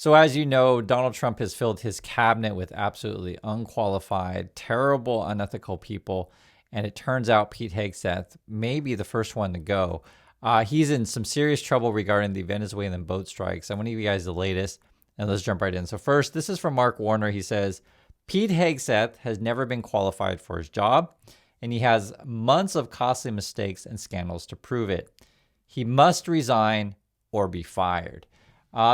So as you know, Donald Trump has filled his cabinet with absolutely unqualified, terrible, unethical people. And it turns out Pete Hegseth may be the first one to go. He's in some serious trouble regarding the Venezuelan boat strikes. I want to give you guys the latest, and let's jump right in. So first, this is from Mark Warner. He says, Pete Hegseth has never been qualified for his job, and he has months of costly mistakes and scandals to prove it. He must resign or be fired.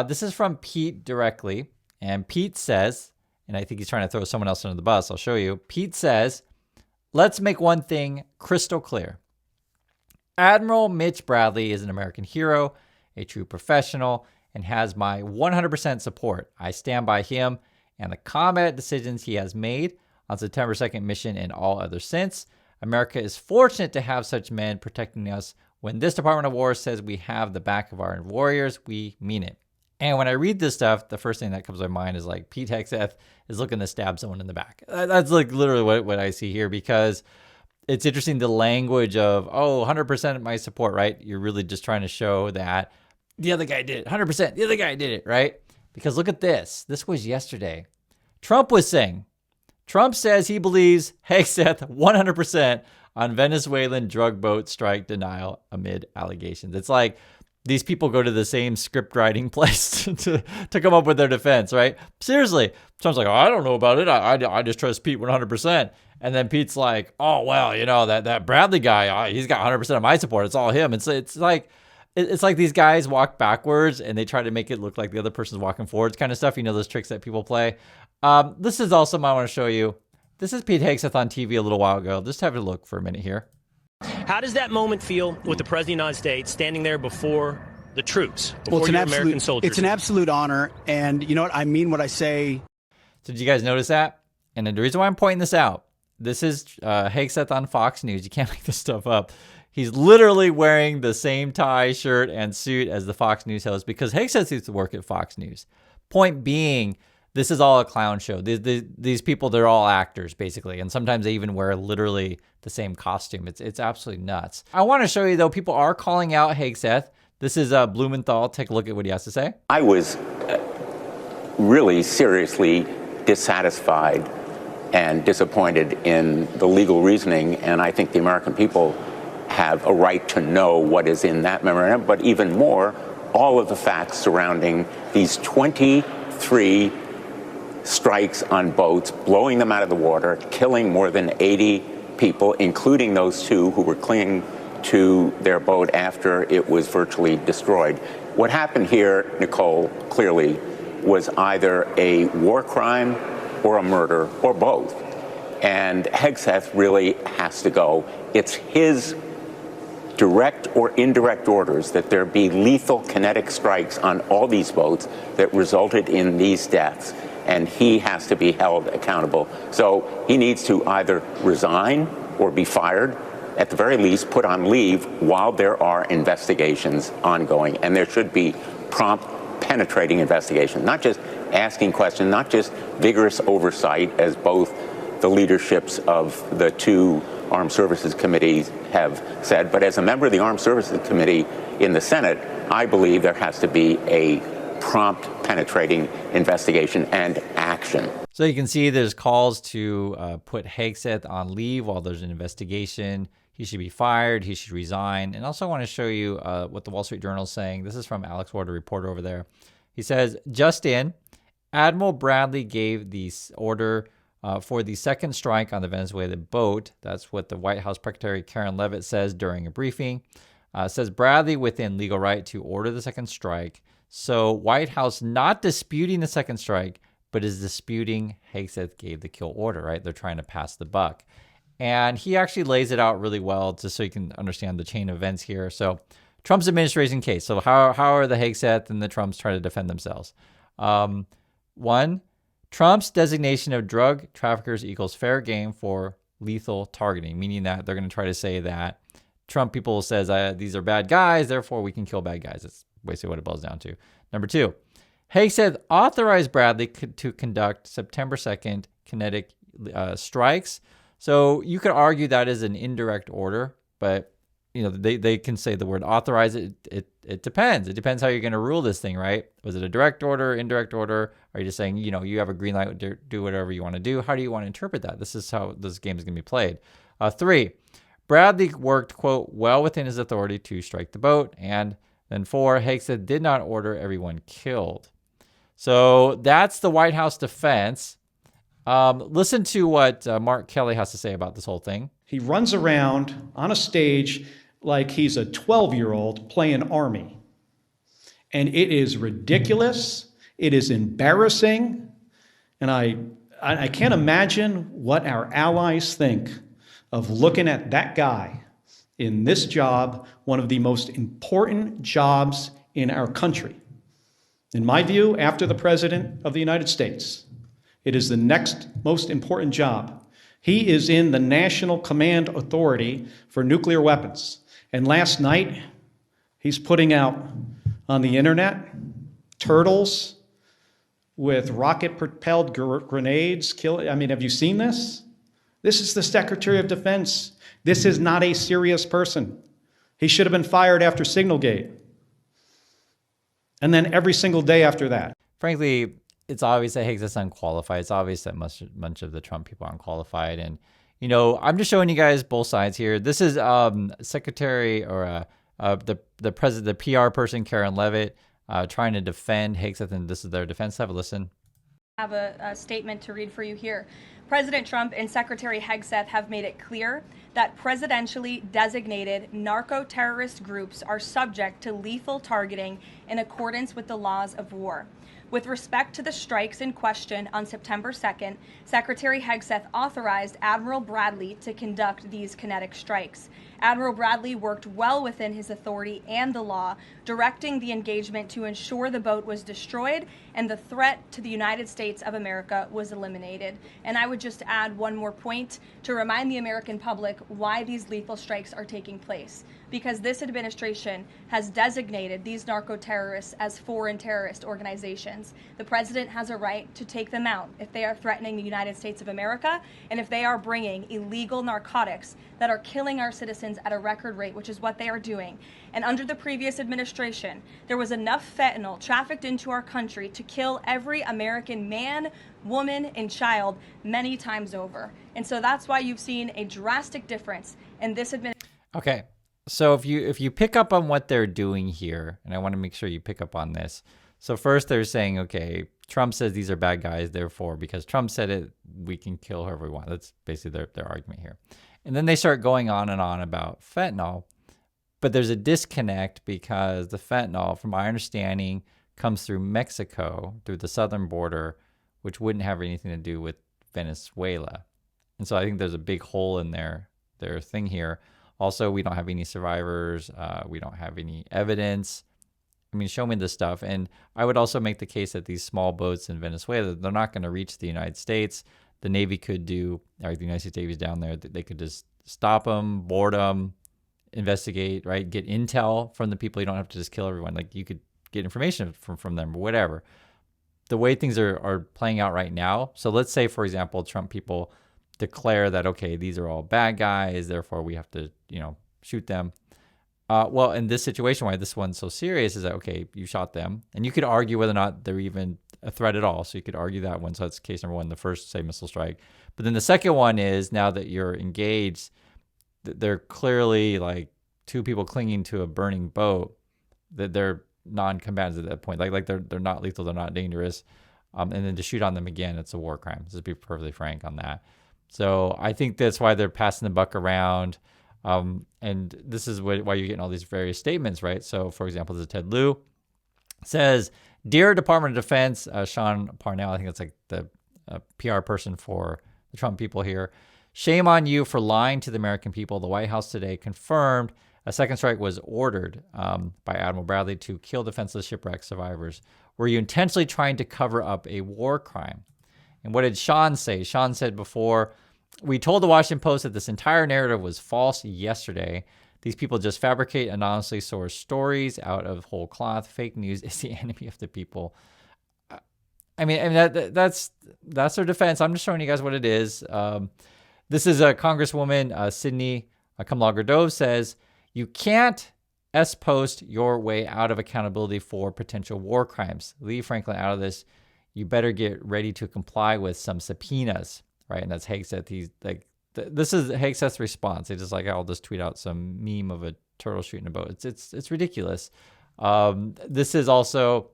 This is from Pete directly, and Pete says, and I think he's trying to throw someone else under the bus. I'll show you. Pete says, let's make one thing crystal clear. Admiral Mitch Bradley is an American hero, a true professional, and has my 100% support. I stand by him and the combat decisions he has made on September 2nd mission and all others since. America is fortunate to have such men protecting us. When this Department of War says we have the back of our warriors, we mean it. And when I read this stuff, the first thing that comes to my mind is like Pete Hegseth is looking to stab someone in the back. That's like literally what I see here, because it's interesting the language of, 100% of my support, right? You're really just trying to show that the other guy did it, 100%, the other guy did it, right? Because look at this. This was yesterday. Trump says he believes Hegseth 100% on Venezuelan drug boat strike denial amid allegations. It's like these people go to the same script writing place to come up with their defense, right? Seriously. Trump's like, I don't know about it. I just trust Pete 100%. And then Pete's like, well, that Bradley guy, he's got 100% of my support. It's all him. It's like these guys walk backwards and they try to make it look like the other person's walking forwards kind of stuff. Those tricks that people play. This is also I want to show you. This is Pete Hegseth on TV a little while ago. Just have a look for a minute here. How does that moment feel with the President of the United States standing there before the troops, before your American soldiers? It's an absolute honor, and you know what? I mean what I say. So did you guys notice that? And the reason why I'm pointing this out, this is Hegseth on Fox News. You can't make this stuff up. He's literally wearing the same tie, shirt, and suit as the Fox News host because Hegseth used to work at Fox News. Point being, this is all a clown show. These people, they're all actors, basically. And sometimes they even wear literally the same costume. It's absolutely nuts. I want to show you, though, people are calling out Hegseth. This is Blumenthal. Take a look at what he has to say. I was really seriously dissatisfied and disappointed in the legal reasoning. And I think the American people have a right to know what is in that memorandum. But even more, all of the facts surrounding these 23 strikes on boats, blowing them out of the water, killing more than 80 people, including those two who were clinging to their boat after it was virtually destroyed. What happened here, Nicole, clearly was either a war crime or a murder or both. And Hegseth really has to go. It's his direct or indirect orders that there be lethal kinetic strikes on all these boats that resulted in these deaths. And he has to be held accountable. So he needs to either resign or be fired, at the very least put on leave while there are investigations ongoing. And there should be prompt, penetrating investigation, not just asking questions, not just vigorous oversight, as both the leaderships of the two Armed Services Committees have said, but as a member of the Armed Services Committee in the Senate, I believe there has to be a prompt, penetrating investigation and action. So you can see there's calls to put Hegseth on leave while there's an investigation. He should be fired. He should resign. And also I want to show you what the Wall Street Journal is saying. This is from Alex Ward, a reporter over there. He says, just in, Admiral Bradley gave the order for the second strike on the Venezuelan boat. That's what the White House Secretary Karen Leavitt says during a briefing. Says Bradley within legal right to order the second strike. So White House not disputing the second strike, but is disputing Hegseth gave the kill order, right? They're trying to pass the buck. And he actually lays it out really well just so you can understand the chain of events here. So Trump's administration case. So how are the Hegseth and the Trumps trying to defend themselves? One, Trump's designation of drug traffickers equals fair game for lethal targeting, meaning that they're going to try to say that Trump people says these are bad guys, therefore we can kill bad guys. That's basically what it boils down to. Number two, Hegseth authorized Bradley to conduct September 2nd kinetic strikes. So you could argue that is an indirect order, but they can say the word authorize it it depends. It depends how you're going to rule this thing, right? Was it a direct order, indirect order? Are you just saying, you have a green light to do whatever you want to do? How do you want to interpret that? This is how this game is going to be played. 3, Bradley worked, quote, well within his authority to strike the boat. And then 4, Hegseth did not order everyone killed. So that's the White House defense. Listen to what Mark Kelly has to say about this whole thing. He runs around on a stage like he's a 12-year-old playing Army. And it is ridiculous. It is embarrassing. And I can't imagine what our allies think of looking at that guy in this job, one of the most important jobs in our country. In my view, after the President of the United States, it is the next most important job. He is in the National Command Authority for Nuclear Weapons. And last night, he's putting out on the internet turtles with rocket-propelled grenades. Have you seen this? This is the Secretary of Defense. This is not a serious person. He should have been fired after Signalgate. And then every single day after that. Frankly, it's obvious that Hegseth's unqualified. It's obvious that much of the Trump people are unqualified. And, I'm just showing you guys both sides here. This is Secretary or the president, the PR person, Karen Leavitt, trying to defend Hegseth, and this is their defense. Have a listen. I have a statement to read for you here. President Trump and Secretary Hegseth have made it clear that presidentially designated narco-terrorist groups are subject to lethal targeting in accordance with the laws of war. With respect to the strikes in question on September 2nd, Secretary Hegseth authorized Admiral Bradley to conduct these kinetic strikes. Admiral Bradley worked well within his authority and the law, directing the engagement to ensure the boat was destroyed and the threat to the United States of America was eliminated. And I would just add one more point to remind the American public why these lethal strikes are taking place. Because this administration has designated these narco-terrorists as foreign terrorist organizations. The president has a right to take them out if they are threatening the United States of America and if they are bringing illegal narcotics that are killing our citizens at a record rate, which is what they are doing. And under the previous administration, there was enough fentanyl trafficked into our country to kill every American man, woman, and child many times over. And so that's why you've seen a drastic difference in this administration. Okay. So if you pick up on what they're doing here, and I want to make sure you pick up on this. So first they're saying, okay, Trump says these are bad guys, therefore, because Trump said it, we can kill whoever we want. That's basically their argument here. And then they start going on and on about fentanyl, but there's a disconnect because the fentanyl, from my understanding, comes through Mexico, through the southern border, which wouldn't have anything to do with Venezuela. And so I think there's a big hole in their thing here. Also, we don't have any survivors. We don't have any evidence. I mean, show me this stuff. And I would also make the case that these small boats in Venezuela, they're not going to reach the United States. The Navy could do, or the United States Navy's down there, they could just stop them, board them, investigate, right? Get intel from the people. You don't have to just kill everyone. Like, you could get information from them or whatever. The way things are playing out right now. So let's say, for example, Trump people declare that, okay, these are all bad guys, therefore we have to, shoot them. Well, in this situation, why this one's so serious is that, okay, you shot them, and you could argue whether or not they're even a threat at all. So you could argue that one. So that's case number one, the first, say, missile strike. But then the second one is, now that you're engaged, they're clearly like two people clinging to a burning boat, that they're non-combatants at that point. Like they're not lethal, they're not dangerous. And then to shoot on them again, it's a war crime. Just to be perfectly frank on that. So I think that's why they're passing the buck around. And this is why you're getting all these various statements, right? So, for example, there's Ted Lieu says, "Dear Department of Defense," Sean Parnell, I think that's like the PR person for the Trump people here, "Shame on you for lying to the American people. The White House today confirmed a second strike was ordered by Admiral Bradley to kill defenseless shipwreck survivors. Were you intentionally trying to cover up a war crime?" And what did Sean say? Sean said before, "We told the Washington Post that this entire narrative was false yesterday. These people just fabricate anonymously sourced stories out of whole cloth. Fake news is the enemy of the people." I mean that's their defense. I'm just showing you guys what it is. This is a Congresswoman, Sydney Kamala-Gerdove, says, "You can't post your way out of accountability for potential war crimes. Leave Franklin out of this. You better get ready to comply with some subpoenas, right? And that's Hegseth. He's like, this is Hegseth's response. They just like, I'll just tweet out some meme of a turtle shooting a boat. It's ridiculous. This is also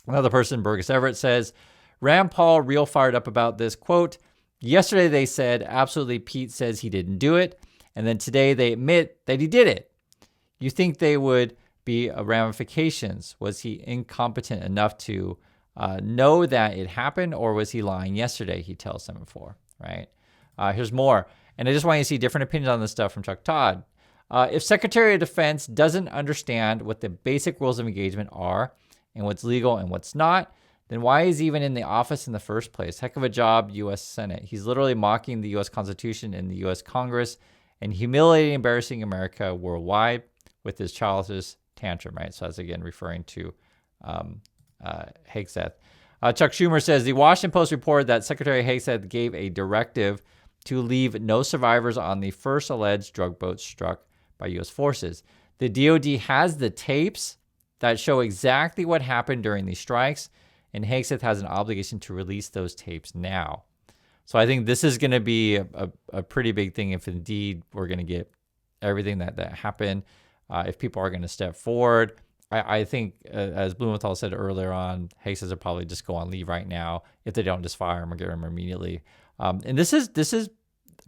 another person, Burgess Everett, says, Rand Paul real fired up about this. Quote, yesterday they said, absolutely, Pete says he didn't do it. And then today they admit that he did it. You think they would be ramifications? Was he incompetent enough to know that it happened, or was he lying yesterday? He tells them before, right? Here's more. And I just want you to see different opinions on this stuff from Chuck Todd. If Secretary of Defense doesn't understand what the basic rules of engagement are and what's legal and what's not, then why is he even in the office in the first place? Heck of a job, U.S. Senate. He's literally mocking the U.S. Constitution and the U.S. Congress and humiliating, embarrassing America worldwide with his childish tantrum, right? So that's, again, referring to Hegseth. Chuck Schumer says, the Washington Post reported that Secretary Hegseth gave a directive to leave no survivors on the first alleged drug boat struck by U.S. forces. The DOD has the tapes that show exactly what happened during these strikes, and Hegseth has an obligation to release those tapes now. So I think this is going to be a pretty big thing if indeed we're going to get everything that happened. If people are going to step forward, I think, as Blumenthal said earlier on, Hegseth will probably just go on leave right now if they don't just fire him or get him immediately. And this is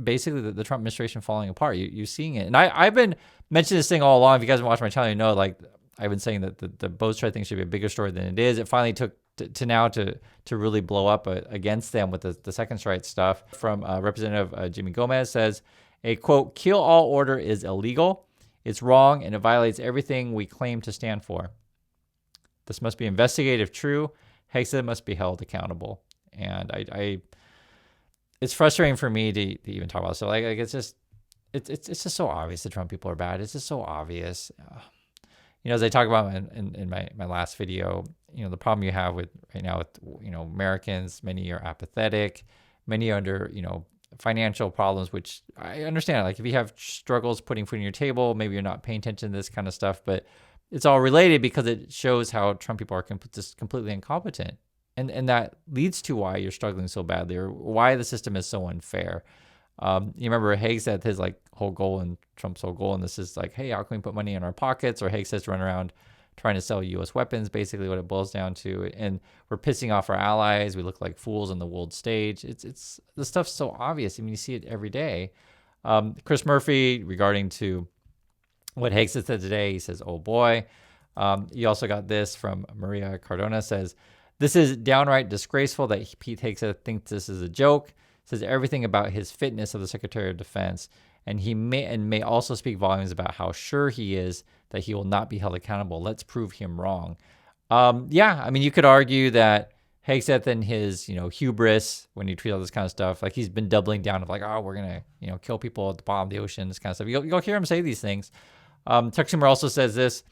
basically the Trump administration falling apart. You're seeing it. And I've been mentioning this thing all along. If you guys have watched my channel, you know, like, I've been saying that the boat strike thing should be a bigger story than it is. It finally took to now to really blow up against them with the second strike stuff. From Representative Jimmy Gomez says, a quote, kill all order is illegal. It's wrong and it violates everything we claim to stand for. This must be investigated if true. Hegseth must be held accountable. And it's frustrating for me to even talk about. So like it's just so obvious the Trump people are bad. It's just so obvious. You know, as I talk about in my last video, you know, the problem you have with right now with, you know, Americans, many are apathetic, many are under, you know, financial problems, which I understand. Like if you have struggles putting food on your table, maybe you're not paying attention to this kind of stuff, but it's all related because it shows how Trump people are just completely incompetent. And that leads to why you're struggling so badly or why the system is so unfair. You remember Hegseth, his like whole goal and Trump's whole goal, and this is like, hey, how can we put money in our pockets? Or Hegseth run around trying to sell U.S. weapons, basically what it boils down to. And we're pissing off our allies. We look like fools on the world stage. It's the stuff's so obvious. I mean, you see it every day. Chris Murphy, regarding to what Hegseth said today, he says, oh boy. You also got this from Maria Cardona, says, this is downright disgraceful that Pete Hegseth thinks this is a joke. Says everything about his fitness of the Secretary of Defense, and he may also speak volumes about how sure he is that he will not be held accountable. Let's prove him wrong. Yeah, I mean, you could argue that Hegseth and his, you know, hubris when he tweets all this kind of stuff, like he's been doubling down of like, oh, we're gonna, you know, kill people at the bottom of the ocean, this kind of stuff. You'll hear him say these things. Chuck Schumer also says this.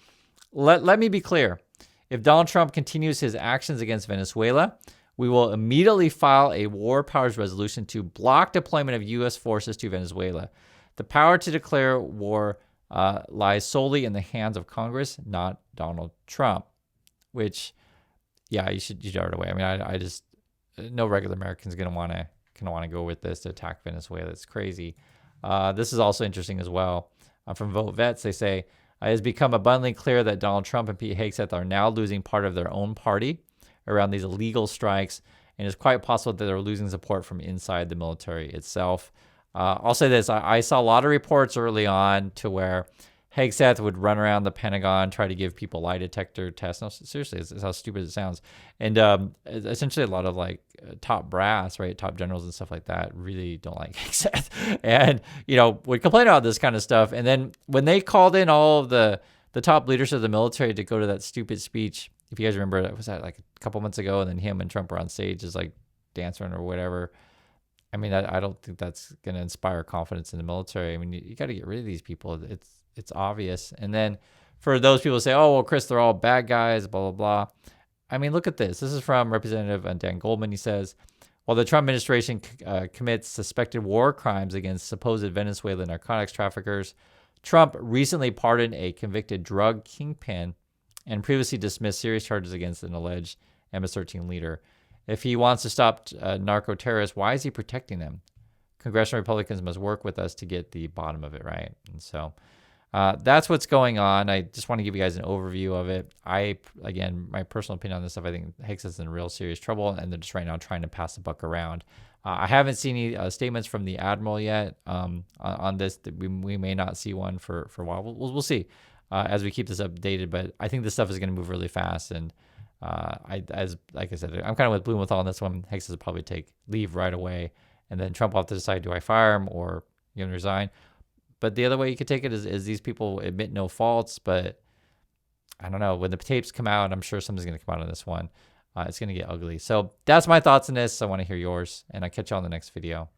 Let me be clear. If Donald Trump continues his actions against Venezuela, we will immediately file a war powers resolution to block deployment of U.S. forces to Venezuela. The power to declare war lies solely in the hands of Congress, not Donald Trump. Which, yeah, you should right away. I mean, I just no regular American's gonna want to go with this to attack Venezuela. It's crazy. This is also interesting as well. From Vote Vets, they say it has become abundantly clear that Donald Trump and Pete Hegseth are now losing part of their own party around these illegal strikes, and it's quite possible that they're losing support from inside the military itself. I'll say this. I saw a lot of reports early on to where Hegseth would run around the Pentagon, try to give people lie detector tests. No, seriously, it's how stupid it sounds. And essentially a lot of like top brass, right, top generals and stuff like that really don't like Hegseth. And, you know, would complain about this kind of stuff. And then when they called in all of the top leaders of the military to go to that stupid speech, if you guys remember, was that like a couple months ago, and then him and Trump were on stage as like dancing or whatever. I mean, I don't think that's going to inspire confidence in the military. I mean, you got to get rid of these people. It's obvious. And then for those people who say, oh, well, Chris, they're all bad guys, blah, blah, blah. I mean, look at this. This is from Representative Dan Goldman. He says, while the Trump administration commits suspected war crimes against supposed Venezuelan narcotics traffickers, Trump recently pardoned a convicted drug kingpin and previously dismissed serious charges against an alleged MS-13 leader. If he wants to stop narco-terrorists, why is he protecting them? Congressional Republicans must work with us to get the bottom of it right. And so that's what's going on. I just want to give you guys an overview of it. Again, my personal opinion on this stuff, I think Hegseth's in real serious trouble, and they're just right now trying to pass the buck around. I haven't seen any statements from the admiral yet on this. We may not see one for a while. We'll see as we keep this updated. But I think this stuff is going to move really fast. And like I said, I'm kind of with Blumenthal on this one. Hegseth will probably leave right away, and then Trump will have to decide: do I fire him or resign? But the other way you could take it is these people admit no faults. But I don't know. When the tapes come out, I'm sure something's going to come out on this one. It's going to get ugly. So that's my thoughts on this. I want to hear yours, and I'll catch you on the next video.